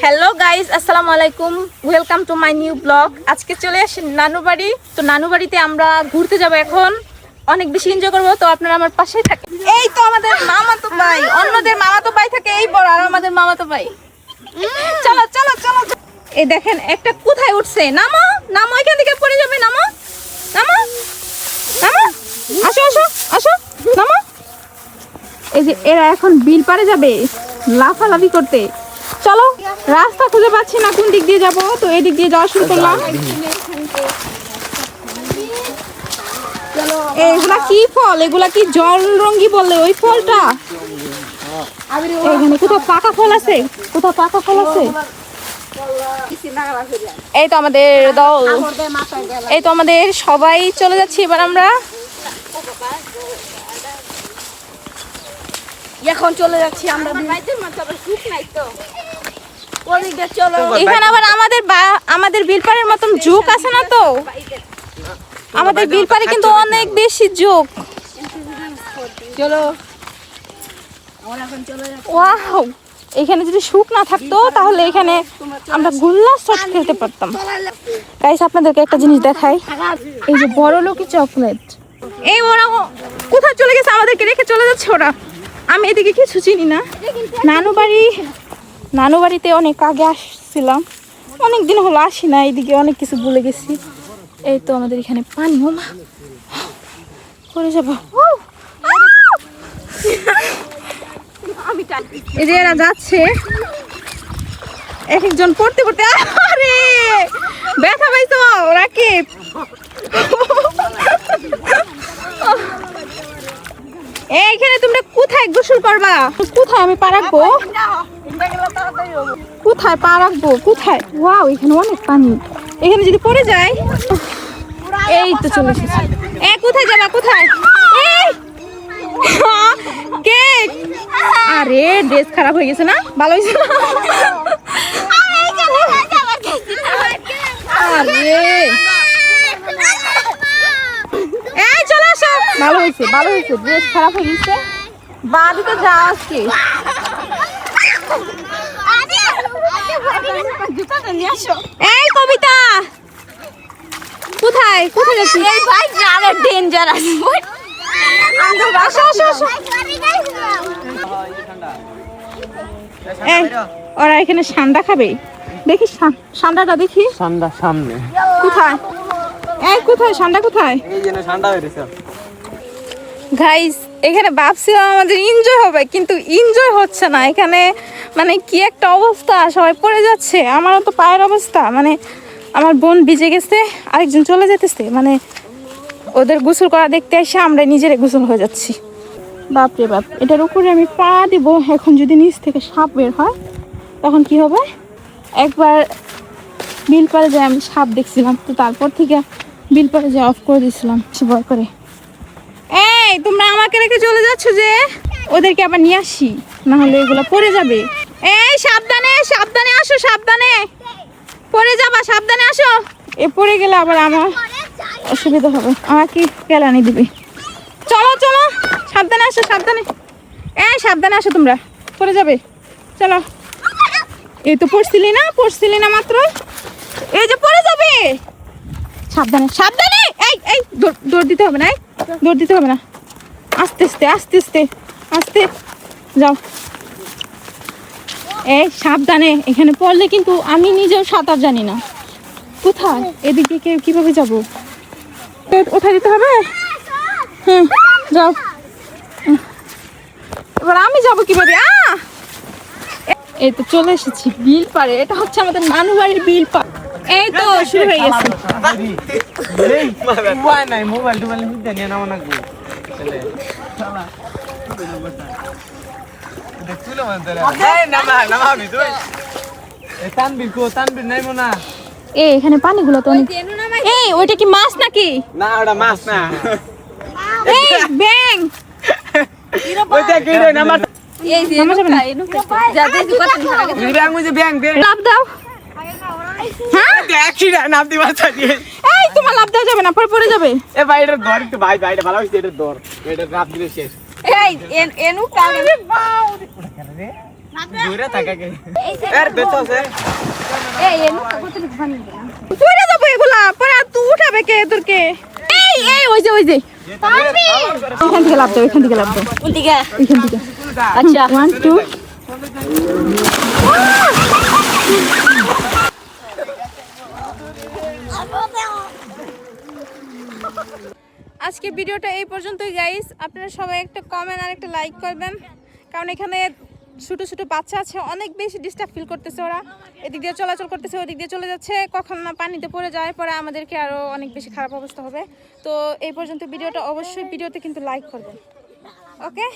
Hello guys, আসসালামু আলাইকুম, welcome to my new blog. আজকে চলে আসি নানু বাড়ি। তো নানু বাড়িতে আমরা ঘুরতে যাব, এখন অনেক বেশি এনজয় করবো। তো আপনারা আমার পাশেই থাকেন। এই তো আমাদের মামাতো ভাই, অন্যদের মামাতো ভাই থাকে এই বড়, আর আমাদের মামাতো ভাই। চলো চলো চলো, এই দেখেন একটা কোথায় উঠছে। নামো নামো, এখান থেকে পড়ে যাবে। নামো নামো নামো, আসো আসো আসো, নামো। এই যে এরা এখন বিল পারে যাবে লাফালাফি করতে। চলো, রাস্তা খুঁজে পাচ্ছি না কোন দিক দিয়ে যাব, তো এই দিক দিয়ে যাওয়া শুরু করলাম। এগুলা কি ফল? এগুলা কি জলরঙ্গি বলে ওই ফলটা? এখানে কোথাও পাকা ফল আছে? কোথাও পাকা ফল আছে? এই তো আমাদের দল, এই তো আমাদের সবাই চলে যাচ্ছি এবার আমরা। এখন চলে যাচ্ছি আমরা। এখানে আবার আমাদের বিলপাড়ের মতন ঝোঁক আছে না, তো আমাদের বিলপাড়ে কিন্তু অনেক বেশি ঝোঁক। চলো, ওয়াও, এখানে যদি শুক না থাকতো তাহলে এখানে আমরা গোল্লা শট খেলতে পারতাম। গাইস, আপনাদেরকে একটা জিনিস দেখাই, এই যে বড় লোকি চকলেট। এই ওরা কোথায় চলে গেছে? আমাদেরকে রেখে চলে যাচ্ছে ওরা। আমি এদিকে কিছু চিনি না। নানু বাড়িতে অনেক আগে আসছিলাম, অনেক দিন হলো আসি না, এইদিকে অনেক কিছু ভুলে গেছি। এই তো আমাদের এখানে পানি, ওমা করে যাবো। এই যে এরা যাচ্ছে, এক একজন পড়তে পড়তে। আরে ব্যথা পাইছো রাকিব? এইখানে তোমরা কোথায় গোসল করবা? কোথায় আমি পা রাখবো? কোথায় পা রাখবো? কোথায়? ওয়াও, এখানে অনেক পানি। এখানে যদি পড়ে যায়। এই তো চলে এসেছি। কোথায় যাবা? কোথায়? কে? আরে ড্রেস খারাপ হয়ে গেছে না? ভালো হয়েছে না? আরে এই চলে আসো। ভালো হয়েছে, ভালো হয়েছে। ড্রেস খারাপ হয়ে গেছে, বাড়ি তো যা আজকে। এই কবিতা কোথায়? কোথায় যাচ্ছি? এই ভাই জানে ডেঞ্জার আছে। আসো আসো আসো। এই ওরা এখানে ঠান্ডা খাবে, দেখি ঠান্ডাটা দেখি। ঠান্ডা সামনে কোথায়? এই কোথায় ঠান্ডা? কোথায়? এই যে ঠান্ডা হইছে গাইস। এখানে ভাবছিলাম আমাদের এনজয় হবে, কিন্তু এনজয় হচ্ছে না এখানে। মানে কি একটা অবস্থা, সবাই পড়ে যাচ্ছে। আমারও তো পায়ের অবস্থা, মানে আমার বোন ভিজে গেছে, আরেকজন চলে যেতেছে। মানে ওদের গোসল করা দেখতে এসে আমরা নিজেরাই গোসল হয়ে যাচ্ছি। বাপরে বাপ, এটার উপরে আমি পা দিব, এখন যদি নিচ থেকে সাপ বের হয় তখন কি হবে? একবার বিল পারে যে আমি সাপ দেখছিলাম, তো তারপর থেকে বিল পারে যে অফ করে দিয়েছিলাম ভয় করে। এই তোমরা আমাকে রেখে চলে যাচ্ছ যে? ওদেরকে আবার নিয়ে আসি, না হলে এগুলো পড়ে যাবে। এই সাবধানে সাবধানে আসো, সাবধানে পড়ে যাবা, সাবধানে আসো। এ পড়ে গেলে আবার আমার অসুবিধা হবে, আমাকে কেলানি দিবে। চলো চলো, সাবধানে আসো, সাবধানে। এই সাবধানে আসো, তোমরা পড়ে যাবে। চলো, এই তো পড়ছিলি না মাত্র, এই যে পড়ে যাবে। সাবধানে সাবধানে। এই এই দৌড় দিতে হবে না, দৌড় দিতে হবে না, আস্তে আস্তে আস্তে আস্তে আস্তে যাও। এই সাবধানে, এখানে পড়লে কিন্তু আমি নিজেও সাঁতার জানি না। কোথায়? এদিকে কিভাবে যাব? ওঠা দিতে হবে। হ্যাঁ যাও। এবার আমি যাবো কিভাবে? এই তো চলে এসেছি বিল পারে। এটা হচ্ছে আমাদের নানু বাড়ির বিল পার। এই তো শুরু হয়ে গেছে। এখানে পানিগুলো তো অনেক। এই ওইটা কি মাছ নাকি? না, ওটা মাছ না। এই ব্যাং। ওইটা কি রে? নাম্বার এই যে যাদের দোকান থাকে ব্যাং, ওই যে ব্যাং লাভ দাও। হ্যাঁ দেখি না, নাম দিবা চাই। এই তোমার লাভ দেওয়া যাবে না, পরে পড়ে যাবে। এ ভাই, এটা ধর একটু ভাই, ভাই এটা ভালো হইছে, এটা ধর, এটা লাভ দিলে শেষ। এই এনু কালে দূরে থাকা কে এর বেতো আছে এই এনু কত পানি দিলাম পড়ে যাবো এগুলা পড়া তুই উঠাবে কে তোরকে এই এই ওই যে পারবি এখান থেকে লাভ দাও এখান থেকে আচ্ছা 1 2 আজকে ভিডিওটা এই পর্যন্তই গাইস আপনারা সবাই একটা কমেন্ট আর একটা লাইক করবেন কারণ এখানে ছোট ছোট বাচ্চা আছে অনেক বেশি ডিস্টার্ব ফিল করতেছে ওরা এদিক দিয়ে চলাচল করতেছে ওদিক দিয়ে চলে যাচ্ছে কখন না পানিতে পড়ে যায় পরে আমাদেরকে আরো অনেক বেশি খারাপ অবস্থা হবে তো এই পর্যন্ত ভিডিওটা অবশ্যই ভিডিওতে কিন্তু লাইক করবেন ওকে